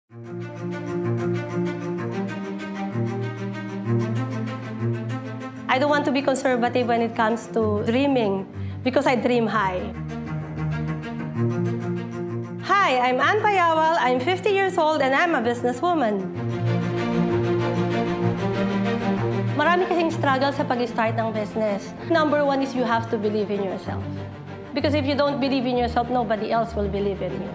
I don't want to be conservative when it comes to dreaming because I dream high. Hi, I'm Ann Payawal. I'm 50 years old and I'm a businesswoman. Marami kasing struggle sa pag-start ng business. Number one is you have to believe in yourself. Because if you don't believe in yourself, nobody else will believe in you.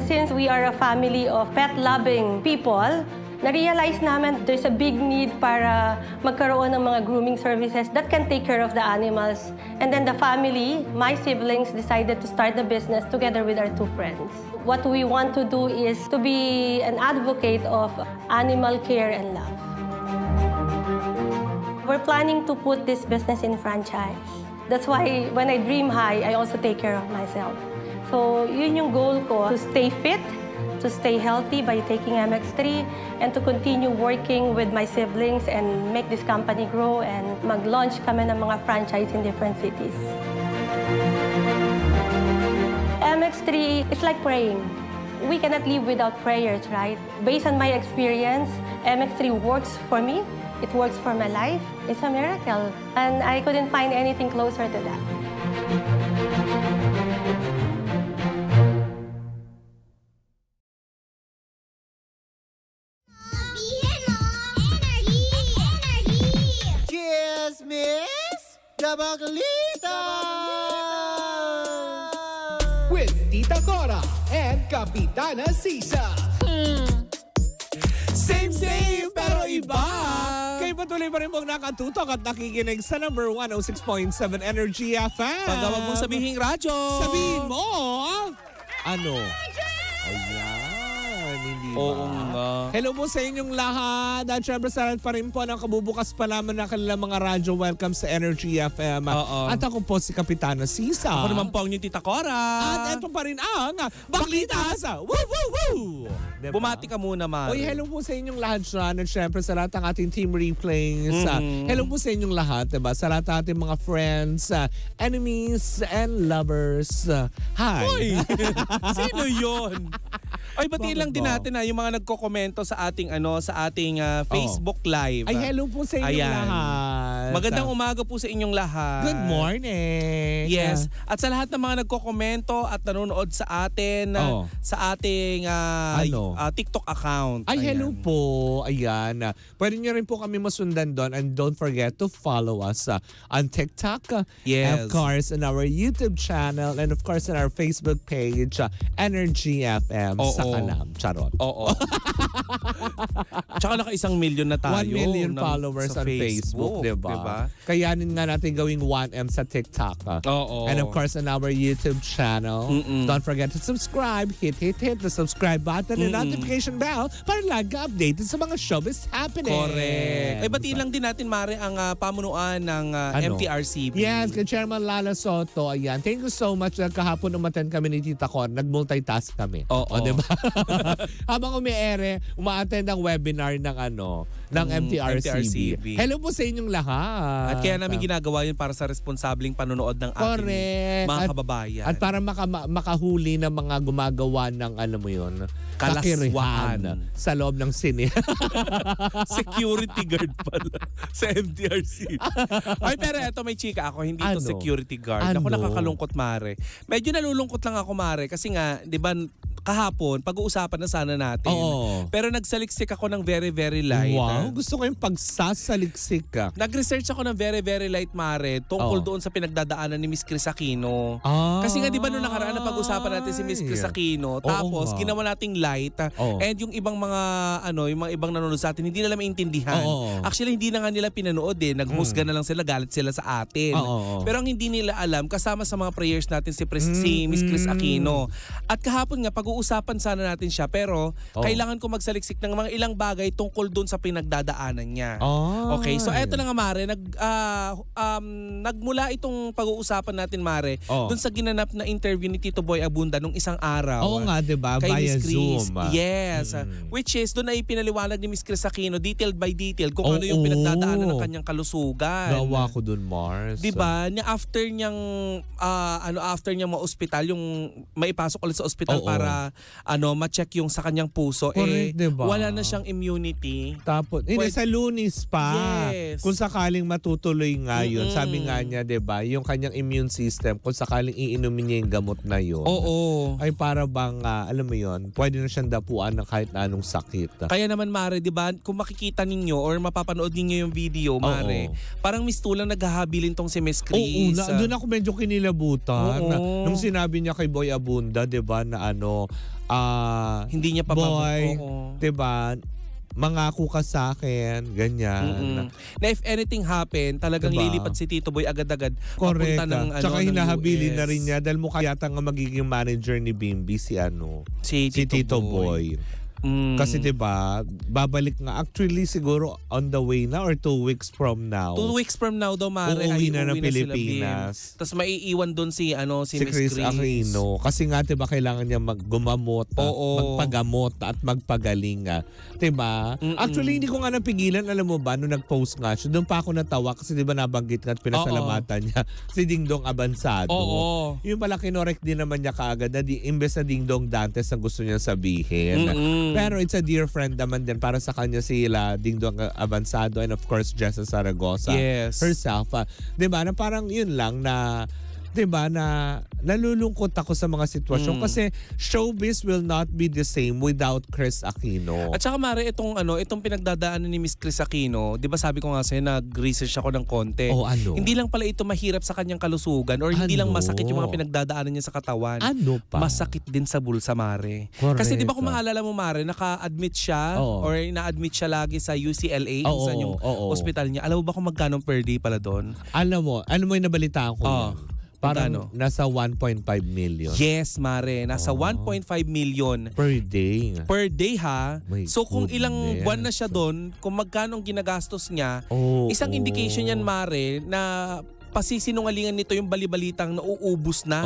Since we are a family of pet-loving people, na-realize namin there's a big need para magkaroon ng mga grooming services that can take care of the animals. And then the family, my siblings, decided to start the business together with our 2 friends. What we want to do is to be an advocate of animal care and love. We're planning to put this business in franchise. That's why when I dream high, I also take care of myself. So yun yung goal ko, to stay fit, to stay healthy by taking MX3, and to continue working with my siblings and make this company grow and mag-launch kami ng mga franchise in different cities. MX3 is like praying. We cannot live without prayers, right? Based on my experience, MX3 works for me. It works for my life. It's a miracle. And I couldn't find anything closer to that. Cheers, Miss Dabaglita! With Tita Cora and Kapitana Sisa. Same pero iba. Kayo patuloy pa rin pong nakatutok at nakikinig sa number 106.7 Energy FM. Pag huwag mong sabihin radyo. Sabihin mo, ano? Ayan, hindi ba? Oo nga. Hello po sa inyong lahat. At syempre sa lahat pa rin po ng kabubukas pa naman ng kanilang mga radyo. Welcome sa Energy FM. At ako po si Kapitana Sisa. Ako naman po ang yung Tita Cora. At ito pa rin ang Baklita sa Woo Woo Woo! Diba? Bumati ka muna, Mari. Oy, hello po sa inyong lahat dyan. At syempre sa lahat ng ating team replays. Hello po sa inyong lahat. Diba? Sa lahat ng ating mga friends, enemies, and lovers. Hi! Uy! Sino yun? Ay, batiin lang din ba? natin yung mga nagko-komento sa ating Facebook Live. Ay, hello po sa inyong lahat. Magandang umaga po sa inyong lahat. Good morning. Yes. At sa lahat ng mga nagko-komento at nanonood sa atin sa ating TikTok account. Ay, Ayan. hello po. Ayan. Pwede nyo rin po kami masundan doon and don't forget to follow us on TikTok. Yes. Of course, on our YouTube channel and of course on our Facebook page, Energy FM. Sa Kanam. Charot. Oo. Tsaka naka 1 million na tayo. 1 million followers sa on Facebook, diba? Kayanin nga natin gawing 1M sa TikTok. Oo. And of course, on our YouTube channel. Don't forget to subscribe. Hit the subscribe button and notification bell para lagi updated sa mga showbiz happening. Correct. Ay, batiin lang din natin, Mare, ang pamunuan ng MTRCB. Yes, kay Chairman Lala Soto. Ayan. Thank you so much. Kahapon umattend kami ni Tita Cor. Nag-multitask kami. Oo. Diba? Habang umi-ere, uma-attend ang webinar ng MTRCB. Hello po sa inyong lahat. At kaya namin ginagawa yun para sa responsableng panonood ng ating mga kababayan. At para makahuli ng mga gumagawa ng kalaswahan sa loob ng sine. Security guard pala sa MTRCB. Ay, pero eto may chika ako, hindi to security guard. Ako nakakalungkot, Mare. Medyo nalulungkot lang ako, Mare, kasi nga, di ba, kahapon, pag-uusapan na sana natin. Pero nagsaliksik ako ng very, very light. Wow, gusto ko yung pagsasaliksik ka. Nag-research ako ng very, very light, Mare, tungkol doon sa pinagdadaanan ni Miss Chris Aquino. Kasi nga, di ba, noong nakaraan na pag-usapan natin si Miss Chris Aquino, tapos ginawa nating light, and yung ibang mga, yung mga ibang nanonood sa atin, hindi nila maintindihan. Actually, hindi na nga nila pinanood naghusga na lang sila, galit sila sa atin. Pero ang hindi nila alam, kasama sa mga prayers natin si Miss Chris Aquino. At kahapon nga, pag-uusapan sana natin siya, pero kailangan ko magsaliksik ng mga ilang bagay tungkol doon sa pinagdadaanan niya. Okay, so eto na nga, Mare, nagmula itong pag-uusapan natin, Mare, dun sa ginanap na interview ni Tito Boy Abunda nung isang araw. Oo nga, diba? Kay Via Miss Chris. Zoom. Yes. Which is, doon ay pinaliwanag ni Miss Chris Aquino, detail by detail, kung ano yung pinagdadaanan ng kanyang kalusugan. Nawa ko dun, Mars. Diba? After niyang ma-ospital, yung maipasok ulit sa ospital para ma-check yung sa kanyang puso. Correct, diba? Wala na siyang immunity. Tapos, sa Lunis pa. Yes. Kung sakaling matutuloy nga yun, sabi nga niya, diba, yung kanyang immune system, kung sakaling iinumin niya yung gamot na yun, ay para bang, alam mo yun, pwede na siyang dapuan ng kahit na anong sakit. Kaya naman, Mare, diba, kung makikita ninyo or mapapanood ninyo yung video, Mare, parang mistulang naghahabilin tong si Miss Chris. Doon ako medyo kinilabutan. Nung sinabi niya kay Boy Abunda, diba, na hindi niya pa Boy, diba, mangako ka sa akin, ganyan. Na if anything happen, talagang lilipat si Tito Boy agad-agad. Correct. Tsaka hinahabilin US. na rin niya dahil mukha yata nga magiging manager ni Bimbi si Tito Boy. Kasi diba, babalik nga. Actually, siguro on the way na or 2 weeks from now. 2 weeks from now daw, Mare, uuwi na ng Pilipinas. Tapos maiiwan doon si Miss Chris Aquino. Kasi nga, diba, kailangan niya maggumamot, magpagamot at magpagaling. Diba? Actually, hindi ko nga napigilan. Alam mo ba, nung nag-post nga siya, doon pa ako natawa kasi diba nabanggit nga at pinasalamatan niya si Dingdong Abansado. Yung pala kinorek din naman niya kaagad na imbes na Dingdong Dantes ang gusto niya sabihin. Pero it's a dear friend naman din para sa kanya sila, Dingdong Abansado and of course Jessa Zaragoza herself. Diba? Na parang yun lang na, diba, na nalulungkot ako sa mga sitwasyon kasi showbiz will not be the same without Chris Aquino. At saka, Mare, itong pinagdadaanan ni Miss Chris Aquino, di ba sabi ko nga sa'yo, nag-research ako ng konti. Hindi lang pala ito mahirap sa kanyang kalusugan or hindi lang masakit yung mga pinagdadaanan niya sa katawan. Masakit din sa bulsa, Mare. Correct. Kasi di ba kung maalala mo, Mare, naka-admit siya or na-admit siya lagi sa UCLA, saan yung hospital niya. Alam mo ba kung magkano per day pala doon? Alam mo yung nabalitaan ko yan? Parang nasa 1.5 million. Yes, Mare. Nasa 1.5 million. Per day. Per day, ha? So kung ilang goodness. buwan na siya doon, kung magkano ginagastos niya, isang indication yan, Mare, na pasisinungalingan nito yung balibalitang nauubos na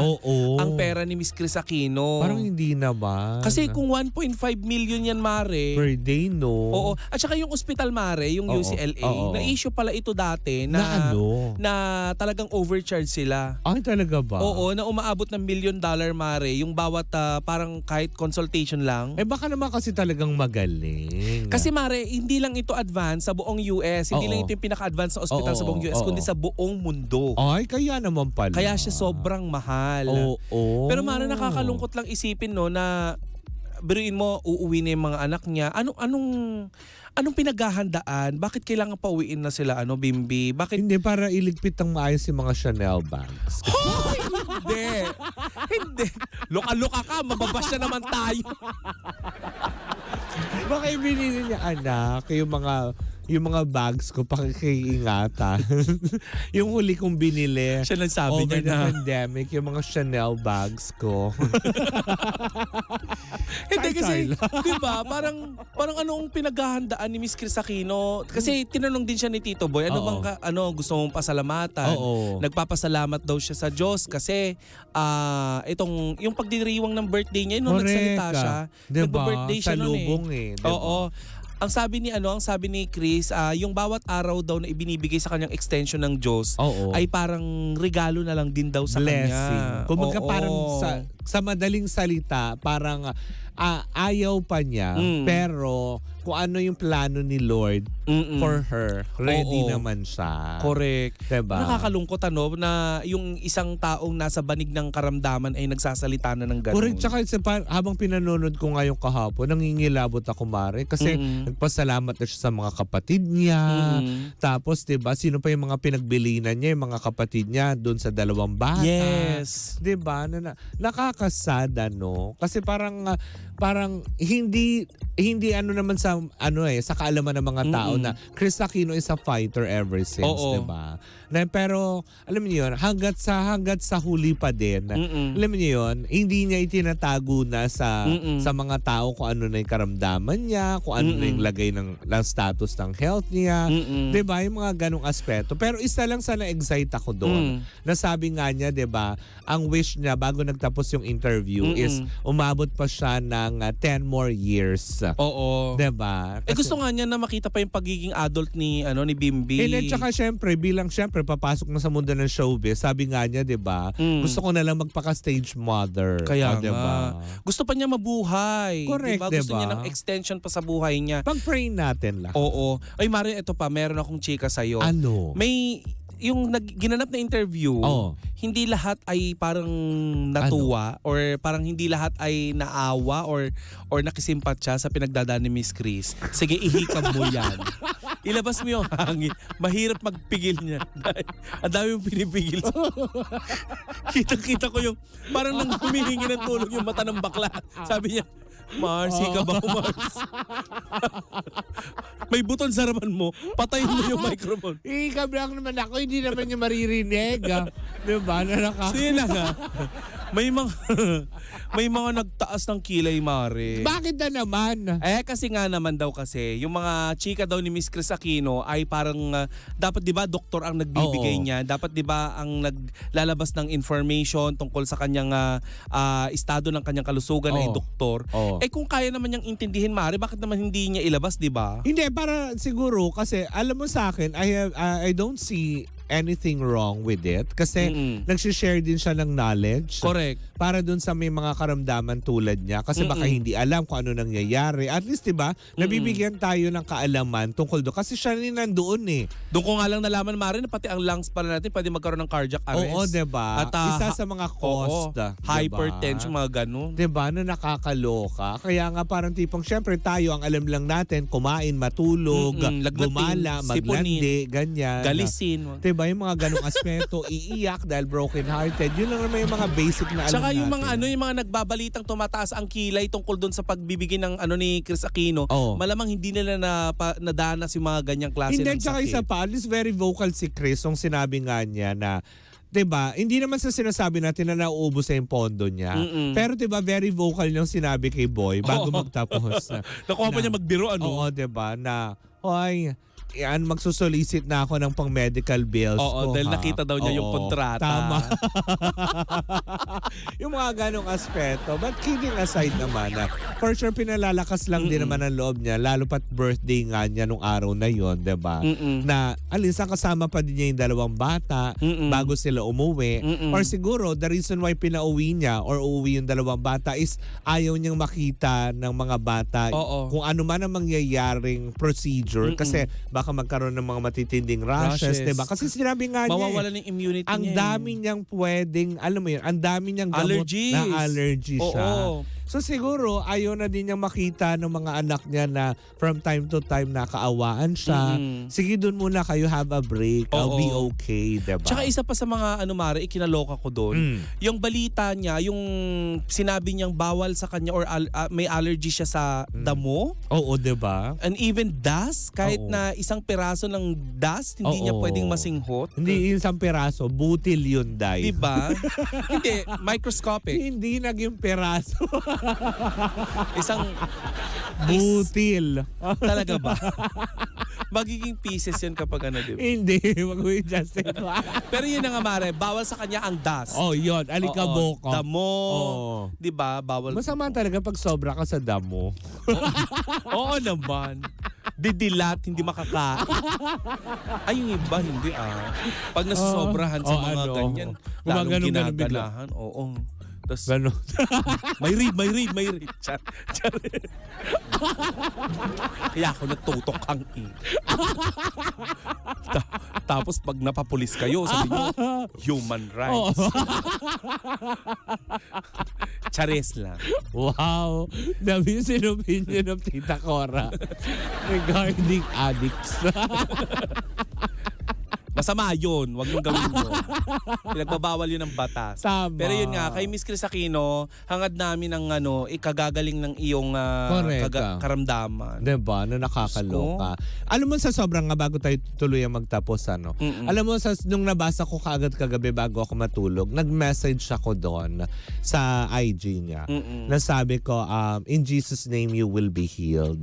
ang pera ni Miss Chris Aquino. Parang hindi naman. Kasi kung 1.5 million yan, Mare. Per day, no? Oo. At saka yung hospital, Mare, yung UCLA, na-issue pala ito dati na talagang overcharge sila. Ay, talaga ba? Oo, na umaabot ng $1 million, Mare, yung bawat parang kahit consultation lang. Baka naman kasi talagang magaling. Kasi, Mare, hindi lang ito advance sa buong US. Hindi lang ito yung pinaka-advance na hospital sa buong US, kundi sa buong mundo. Ay, kaya naman pala. Kaya siya sobrang mahal. Pero Mara, nakakalungkot lang isipin, no, na biruin mo, uuwi na yung mga anak niya. Anong pinaghahandaan? Bakit kailangan pauwiin na sila, Bimbi? Bakit? Hindi, para iligpit ng maayos yung mga Chanel bags. Hindi. Luka-luka ka, mababash na naman tayo. Baka ibinili niya, anak, yung mga bags ko, pakikiingatan. Yung huli kong binili. Siya nagsabi over niya na. the pandemic, yung mga Chanel bags ko. Hindi kasi, di ba, parang anong pinaghahandaan ni Miss Chris Aquino? Kasi tinanong din siya ni Tito Boy, gusto mong pasalamatan? Nagpapasalamat daw siya sa Diyos kasi yung pagdiriwang ng birthday niya, nung nagsalita siya, nagbo-birthday siya noon Ang sabi ni Chris, yung bawat araw daw na ibinibigay sa kanyang extension ng Diyos ay parang regalo na lang din daw sa kanya. Kumbaga parang sa madaling salita, parang ayaw pa niya, pero kung ano yung plano ni Lord for her, ready naman siya. Correct. Diba? Nakakalungkot na yung isang taong nasa banig ng karamdaman ay nagsasalita na ng ganun. Correct. Tsaka habang pinanonood ko ngayong kahapon, nangingilabot ako, Mare, kasi nagpasalamat na siya sa mga kapatid niya. Tapos, diba, sino pa yung mga pinagbilinan niya, yung mga kapatid niya doon sa 2 bata. Yes. Diba? Nakakasada, no? Kasi parang hindi hindi naman sa sa kaalaman ng mga tao na Chris Aquino is a fighter ever since, diba? Pero alam niyo yun, hanggat sa huli pa din, alam niyo yun, hindi niya itinatago na sa mga tao kung ano na yung karamdaman niya, kung ano na yung lagay ng status ng health niya, diba? Yung mga ganong aspeto. Pero isa lang sana excite ako doon. Nasabi nga niya, diba, ang wish niya bago nagtapos yung interview is umabot pa siya ng 10 more years. Oo. Diba? Kasi, gusto nga niya na makita pa yung pagiging adult ni Bimbi. And tsaka syempre, papasok na sa mundo ng showbiz, sabi nga niya, diba, gusto ko na lang magpaka-stage mother. Kaya diba? Gusto pa niya mabuhay. Correct, diba? Gusto niya ng extension pa sa buhay niya. Pag-pray natin lang. Oo. Ay, Mare, ito pa, meron akong chika sa'yo. Ano? May yung ginanap na interview, hindi lahat ay parang natuwa or parang hindi lahat ay naawa or nakisimpatya sa pinagdadaan ni Miss Chris. Sige, ihikab mo yan. Ilabas mo yung hangin. Mahirap magpigil niya. Ang dami yung pinipigil. Kita ko yung parang nang humihingi ng tulong yung mata ng bakla. Sabi niya, Mars, hikab ako, Mars. May buton sa harapan mo, patayin mo yung microphone. Hikab lang naman ako, hindi naman niya maririnig. Diba? Sina nga. May mga nagtaas ng kilay, Mare. Bakit na naman? Kasi nga naman daw yung mga chika daw ni Miss Chris Aquino ay parang dapat 'di ba doktor ang nagbibigay niya. Dapat 'di ba ang naglalabas ng information tungkol sa kanyang estado ng kanyang kalusugan ay doktor. Kung kaya naman niyang intindihin, Mare, bakit naman hindi niya ilabas, 'di ba? Hindi, para siguro kasi alam mo sa akin, I don't see anything wrong with it kasi nagsishare din siya ng knowledge. Correct. Para dun sa may mga karamdaman tulad niya kasi baka hindi alam kung ano nangyayari. At least, diba, nabibigyan tayo ng kaalaman tungkol doon kasi siya rin nandoon eh. Doon ko nga lang nalaman, Mare, na pati ang lungs pala natin pwede magkaroon ng cardiac arrest. Oo, diba? At isa sa mga cause. Diba? Hypertension, mga ganun. Diba, na nakakaloka. Kaya nga parang tipong, syempre tayo, ang alam lang natin, kumain, matulog, gumala, maglandi, ganyan. Galisin. Diba, yung mga ganong aspeto, iiyak dahil broken-hearted. Yun lang naman yung mga basic na alam Tsaka natin. yung mga nagbabalitang tumataas ang kilay tungkol doon sa pagbibigay ng ni Chris Aquino, malamang hindi nila nadanas yung mga ganyang klase ng sakit. Tsaka isa pa, at least very vocal si Chris nung sinabi nga niya na, diba, hindi naman sa sinasabi natin na nauubos na yung pondo niya. Pero diba, very vocal niyang sinabi kay Boy bago magtapos. Nakuha pa niya magbiro, Oo, diba, na, hoy, magsusolicit na ako ng pang-medical bills ko. Dahil nakita daw niya yung kontrata. Tama. Yung mga ganong aspeto. But kidding aside naman, for sure pinalalakas lang din naman ang loob niya, lalo pat birthday nga niya nung araw na yon, diba? Na alinsa kasama pa din niya yung dalawang bata bago sila umuwi. Or siguro, the reason why pinauwi niya or uuwi yung dalawang bata is ayaw niyang makita ng mga bata kung ano man ang mangyayaring procedure kasi baka magkaroon ng mga matitinding rashes, diba? Kasi sinabi nga niya, mawawala ng immunity ang niya. Ang dami niyang pwedeng, alam mo yun, ang dami niyang gamot na allergy siya. So siguro, ayaw na din niyang makita ng mga anak niya na from time to time nakaawaan siya. Sige, dun muna kayo, have a break. I'll be okay, diba? Tsaka isa pa sa mga Mare, ikinaloka ko doon. Yung balita niya, yung sinabi niyang bawal sa kanya or may allergy siya sa damo. Oo, diba? And even dust, kahit na isang piraso ng dust, hindi niya pwedeng masinghot. Hindi isang piraso, butil yun, Day. Diba? Hindi, microscopic. Hindi naging piraso. Isang butil. Talaga ba? Magiging pieces yun kapag diba? Hindi, mag-uwi Justin. Pero yun na nga, Mare, bawal sa kanya ang dust. Yun, alikabok. Damo. Diba? Bawal. Masama talaga pag sobra ka sa damo. Oo naman. Didilat, hindi makakain. Ay, yung iba, hindi Pag nasusobrahan sa mga ganyan, lalong ginaganahan. Oo. Tas, gano'n. may read. Char. Kaya ako natutok ang Tapos pag napapulis kayo, sabi nyo, human rights. Chares lang. Wow. Dami yung opinion of Tita Cora regarding addicts. Masama yun. Huwag yung gawin mo. Pinagbabawal yun ng batas. Tama. Pero yun nga, kay Miss Chris Aquino, hangad namin ng ikagagaling ng iyong karamdaman. Diba? Na nakakaloka. Alam mo sa sobrang nga bago tayo tuluyang magtapos, alam mo nung nabasa ko kaagad kagabi bago ako matulog, nag-message ako doon sa IG niya. Na sabi ko, in Jesus' name you will be healed.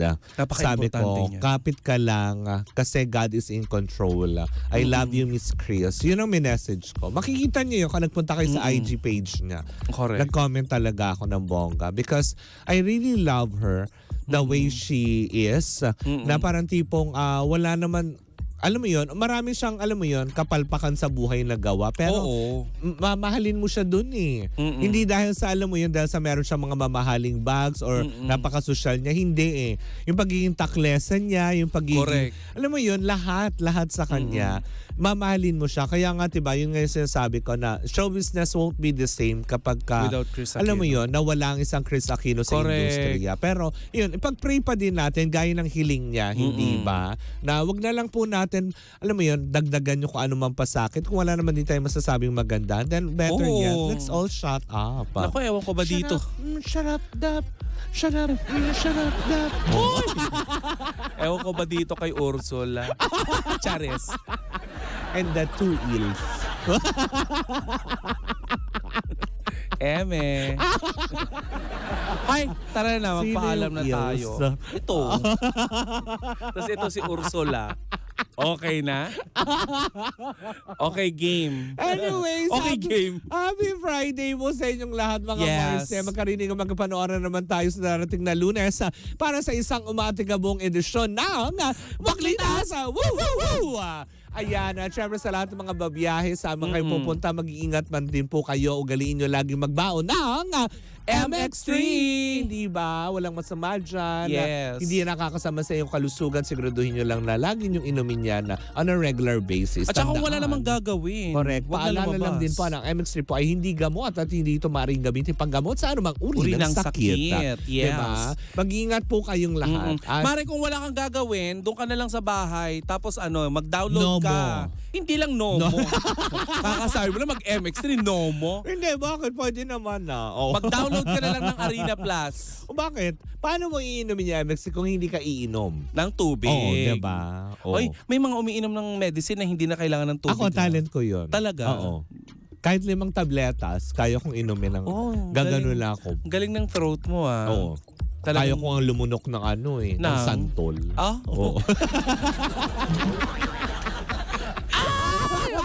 Sabi ko, kapit ka lang kasi God is in control. I love you, Miss Chris. Yun ang message ko. Makikita niyo yun kung nagpunta kayo sa IG page niya. Correct. Nag-comment talaga ako ng bongga because I really love her the way she is. Na parang tipong wala naman, alam mo yun, marami siyang, alam mo yun, kapalpakan sa buhay na gawa. Pero mamahalin mo siya dun eh. Hindi dahil sa, alam mo yun, dahil sa meron siyang mga mamahaling bags or napakasosyal niya. Hindi eh. Yung pagiging taklesan niya, yung pagiging, correct, alam mo yun, lahat sa kanya. Mamahalin mo siya. Kaya nga, diba, yung ngayon sinasabi ko na show business won't be the same kapag ka, without Chris Aquino. Alam mo yun, nawala ang isang Chris Aquino sa industriya. Pero, yun, ipag-pray pa din natin, gaya ng hiling niya, hindi ba? Na wag na lang po natin, alam mo yun, dagdagan nyo kung ano man pasakit. Kung wala naman din tayo masasabing maganda, then better yet, let's all shut up. Naku, ewan ko ba dito? Shut up, Dap. Shut up, Dap. Ewan ko ba dito kay Ursula? Charis. And the two eels. Eme. Ay, tara na, magpaalam na tayo. Ito. Tapos ito si Ursula. Okay na? Okay, game. Anyways, okay, game. Happy Friday mo sa inyong lahat, mga Marce. Magkarinig ang magkapanooran naman tayo sa darating na Lunes para sa isang umatigabong edisyon ng Baklita sa Woo Woo Woo! Ayan, at syempre sa lahat ng mga babiyahe, sama kayo pupunta, mag-iingat man din po kayo. Ugaliin nyo laging magbaon ng MX3! Hindi ba? Walang masama dyan. Yes. Hindi yan nakakasama sa iyong kalusugan. Siguraduhin nyo lang na lagi nyo inumin yan on a regular basis. At saka kung wala namang gagawin. Correct. Paalala lang din po ng MX3 po ay hindi gamot at hindi ito maaaring gamitin panggamot sa anumang uri ng sakit. Yes. Diba? Mag-iingat po kayong lahat. Mare, kung wala kang gagawin, doon ka na lang sa bahay, tapos mag-download ka. Hindi lang Nomo. Kakasabi mo na mag-MX3, Nomo. Hindi, bakit? Pwede naman na. Mag-download ka na lang ng Arena Plus. O bakit? Paano mo iinumin yung MX3 kung hindi ka iinom? Ng tubig. Oo, diba? Oy, may mga umiinom ng medicine na hindi na kailangan ng tubig. Ako, talent ko yun. Talaga? Oo. Kahit 5 tabletas, kaya kong inumin ng gagano lang ako. Galing ng throat mo Oo. Kaya ko ang lumunok ng ng santol. Oo.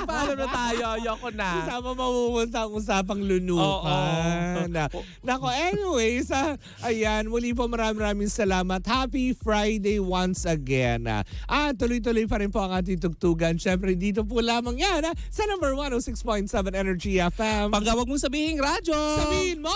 Paano na tayo? Ayoko na. Kasama mamupunta ang usapang lunukan. Nako, anyways, ayan, muli po maraming salamat. Happy Friday once again. Tuloy-tuloy pa rin po ang ating tugtugan. Siyempre, dito po lamang yan sa number 106.7 Energy FM. Pagkawag mong sabihin, radyo! Sabihin mo!